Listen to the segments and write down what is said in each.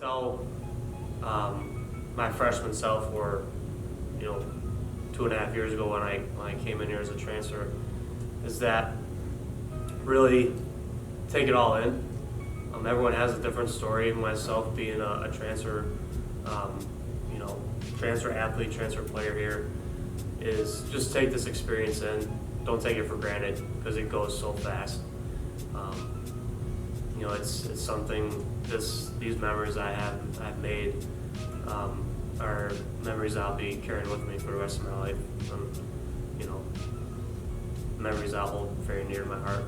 tell my freshman self, or 2.5 years ago when I came in here as a transfer, is that really take it all in. Everyone has a different story. Myself being a transfer, transfer athlete, transfer player here, is just take this experience in. Don't take it for granted because it goes so fast. It's something. These memories I've made are memories I'll be carrying with me for the rest of my life. Memories I'll hold very near to my heart.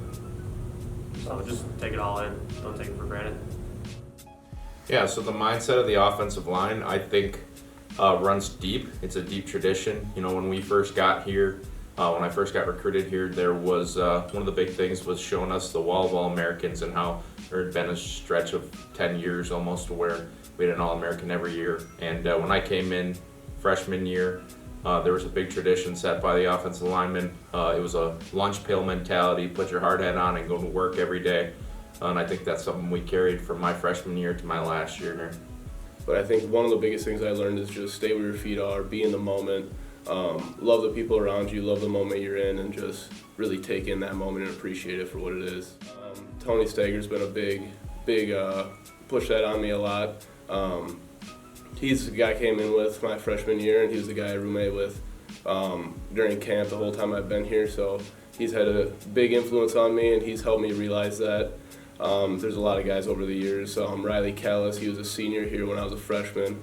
So just take it all in. Don't take it for granted. Yeah, so the mindset of the offensive line, I think, runs deep. It's a deep tradition. When we first got here, when I first got recruited here, there was one of the big things was showing us the wall of All-Americans and how there had been a stretch of 10 years almost to where we had an All-American every year. And when I came in freshman year, there was a big tradition set by the offensive linemen. It was a lunch pail mentality, put your hard hat on and go to work every day. And I think that's something we carried from my freshman year to my last year here. But I think one of the biggest things I learned is just stay where your feet are, be in the moment, love the people around you, love the moment you're in, and just really take in that moment and appreciate it for what it is. Tony Stager's been a big push that on me a lot. He's the guy I came in with my freshman year, and he was the guy I roommate with during camp the whole time I've been here. So he's had a big influence on me, and he's helped me realize that. There's a lot of guys over the years. Riley Callis, he was a senior here when I was a freshman.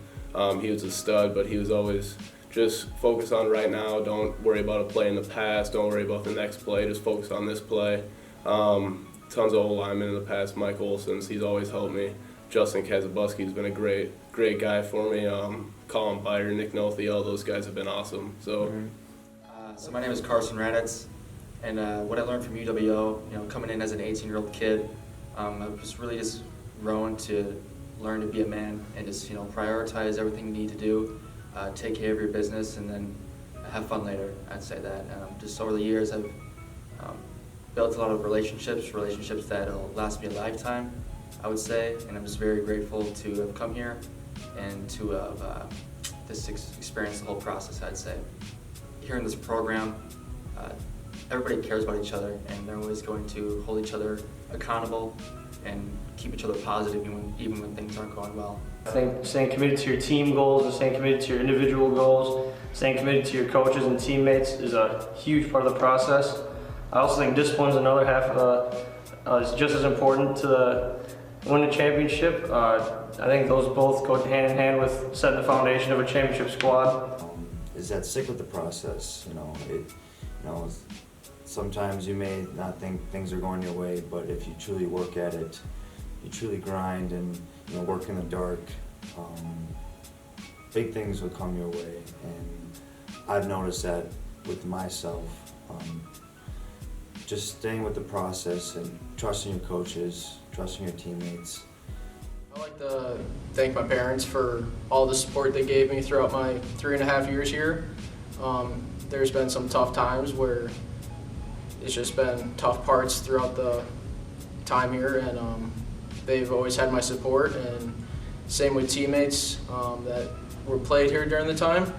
He was a stud, but he was always just focus on right now. Don't worry about a play in the past. Don't worry about the next play. Just focus on this play. Tons of old linemen in the past. Mike Olson's, he's always helped me. Justin Kazabuski's been a great guy for me. Colin Byer, Nick Nolte, all those guys have been awesome. So my name is Carson Raditz, and what I learned from UWO, coming in as an 18-year-old kid, I was really just growing to learn to be a man and just prioritize everything you need to do, take care of your business, and then have fun later. I'd say that. Just over the years, I've built a lot of relationships that'll last me a lifetime, I would say, and I'm just very grateful to have come here and to have experienced the whole process, I'd say. Here in this program, everybody cares about each other, and they're always going to hold each other accountable and keep each other positive even when things aren't going well. I think staying committed to your team goals, staying committed to your individual goals, staying committed to your coaches and teammates is a huge part of the process. I also think discipline is another half is just as important to win a championship. I think those both go hand in hand with setting the foundation of a championship squad. Is that stick with the process. Sometimes you may not think things are going your way, but if you truly work at it, you truly grind and work in the dark, big things will come your way. And I've noticed that with myself. Just staying with the process and trusting your coaches, trusting your teammates. I'd like to thank my parents for all the support they gave me throughout my 3.5 years here. There's been some tough times where it's just been tough parts throughout the time here, and they've always had my support, and same with teammates that were played here during the time.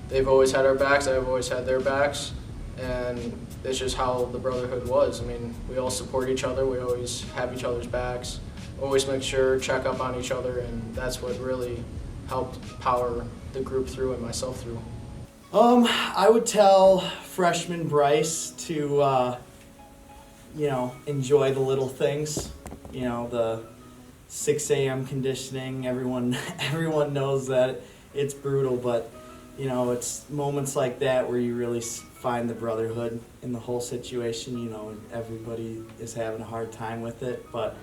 They've always had our backs, I've always had their backs, and it's just how the brotherhood was. We all support each other, we always have each other's backs, always make sure, check up on each other, and that's what really helped power the group through and myself through. I would tell freshman Bryce to, enjoy the little things. The 6 a.m. conditioning. Everyone knows that it's brutal, but it's moments like that where you really find the brotherhood in the whole situation. Everybody is having a hard time with it, but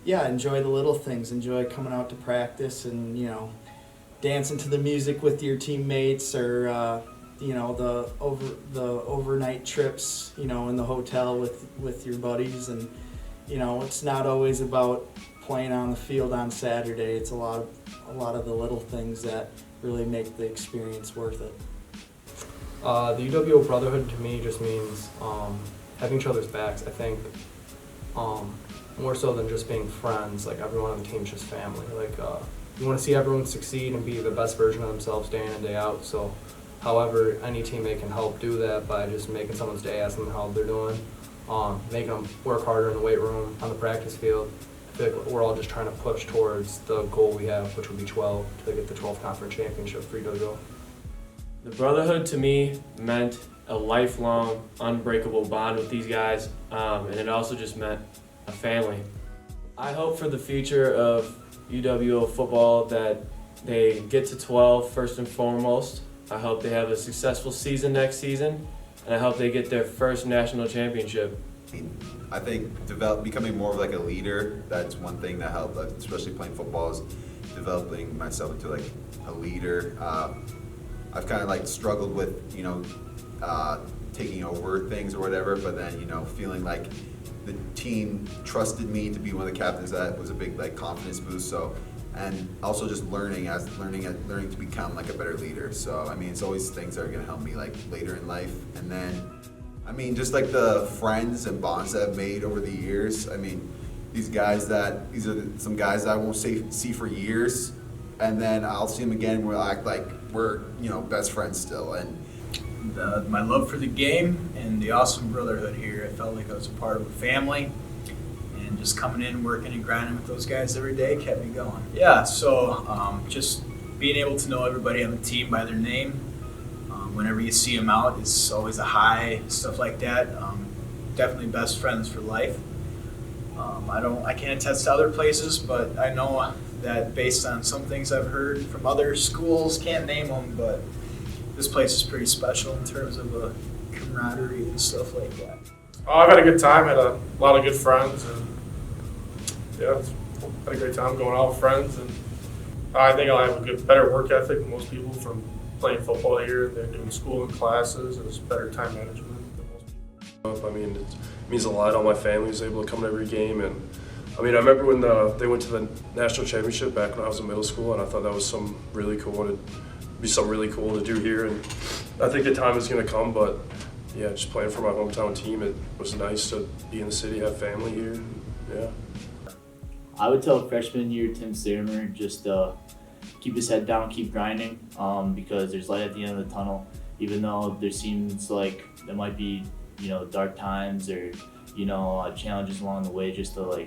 yeah, enjoy the little things. Enjoy coming out to practice and dancing to the music with your teammates, or the overnight trips in the hotel with your buddies. And it's not always about playing on the field on Saturday. It's a lot of the little things that really make the experience worth it. The UWO brotherhood to me just means having each other's backs. I think more so than just being friends. Like everyone on the team's just family. Like you want to see everyone succeed and be the best version of themselves day in and day out. So, however, any teammate can help do that by just making someone's day, asking them how they're doing, making them work harder in the weight room, on the practice field. I feel like we're all just trying to push towards the goal we have, which would be 12, to get the 12th conference championship for UWO. The brotherhood to me meant a lifelong, unbreakable bond with these guys, and it also just meant a family. I hope for the future of UWO football that they get to 12 first and foremost. I hope they have a successful season next season, and I hope they get their first national championship. I think becoming more of like a leader, that's one thing that helped, especially playing football, is developing myself into like a leader. I've kind of like struggled with, taking over things or whatever, but then, feeling like the team trusted me to be one of the captains. That was a big like confidence boost. So, and also just learning to become like a better leader. So, it's always things that are gonna help me like later in life. And then, just like the friends and bonds that I've made over the years. These are some guys that I won't see for years, and then I'll see them again. We'll act like we're best friends still. And my love for the game and the awesome brotherhood here. I felt like I was a part of a family, and just coming in, working and grinding with those guys every day kept me going. Yeah, so just being able to know everybody on the team by their name, whenever you see them out, it's always a high, stuff like that. Definitely best friends for life. I can't attest to other places, but I know that based on some things I've heard from other schools, can't name them, but this place is pretty special in terms of camaraderie and stuff like that. I've had a good time, had a lot of good friends, and yeah, had a great time going out with friends. And I think I'll have a better work ethic than most people from playing football here. They're doing school and classes, and it's better time management than most people. It means a lot. All my family was able to come to every game, and I remember when they went to the national championship back when I was in middle school, and I thought that was something really cool. It'd be something really cool to do here, and I think the time is going to come. But yeah, just playing for my hometown team, it was nice to be in the city, have family here. Yeah. I would tell freshman year Tim Saramer just keep his head down, keep grinding, because there's light at the end of the tunnel. Even though there seems like there might be dark times or challenges along the way, just to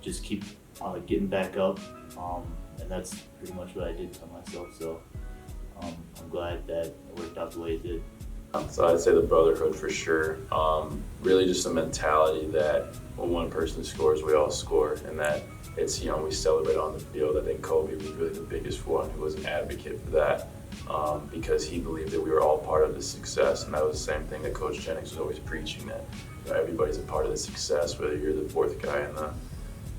just keep getting back up, and that's pretty much what I did to myself. So I'm glad that it worked out the way it did. So I'd say the brotherhood for sure. Really just a mentality that when one person scores, we all score, and that it's, we celebrate on the field. I think Kobe was really the biggest one who was an advocate for that, because he believed that we were all part of the success, and that was the same thing that Coach Jennings was always preaching, that everybody's a part of the success, whether you're the fourth guy in the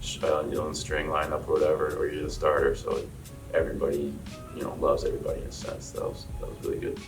the string lineup or whatever, or you're the starter. So everybody loves everybody in a sense. That was really good.